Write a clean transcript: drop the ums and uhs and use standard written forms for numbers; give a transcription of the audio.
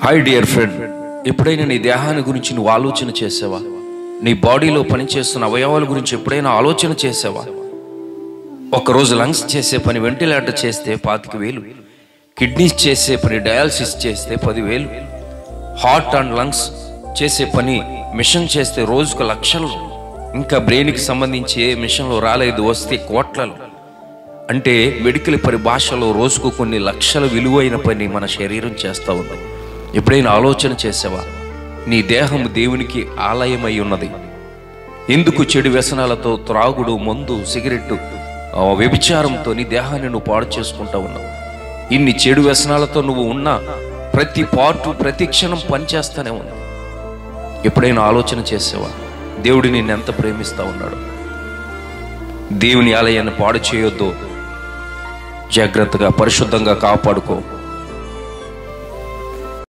Hi dear friend, ఎప్పుడైనా నీ దేహాన్ని గురించి నువ్వు ఆలోచన చేసావా? నీ బాడీలో పనిచేస్తున్న అవయవాల గురించి ఎప్పుడైనా ఆలోచన చేసావా? ఒకరోజు లంగ్స్ చేసే పని వెంటిలేటర్ చేస్తే 25,000, కిడ్నీస్ చేసే పని డయాలసిస్ చేస్తే 10,000, హార్ట్ అండ్ లంగ్స్ చేసే పని మిషన్ చేస్తే రోజుకు లక్షలు, ఇంకా బ్రెయిన్కి సంబంధించి ఏ మిషన్లో రాలేదు వస్తే కోట్లలో. అంటే మెడికల్ పరిభాషలో రోజుకు కొన్ని లక్షల విలువైన పని మన శరీరం చేస్తూ ఉంది. ఎప్పుడైనా ఆలోచన చేసావా? నీ దేహం దేవునికి ఆలయమై ఉన్నది. ఎందుకు చెడు వ్యసనాలతో, త్రాగుడు, మందు, సిగరెట్టు, వ్యభిచారంతో నీ దేహాన్ని నువ్వు పాడు చేసుకుంటా ఉన్నావు. ఇన్ని చెడు వ్యసనాలతో నువ్వు ఉన్న ప్రతి పార్టు, ప్రతి క్షణం పనిచేస్తూనే ఉంది. ఎప్పుడైనా ఆలోచన చేసావా? దేవుడు నిన్ను ఎంత ప్రేమిస్తూ ఉన్నాడు. దేవుని ఆలయాన్ని పాడు చేయొద్దు, జాగ్రత్తగా పరిశుద్ధంగా కాపాడుకో.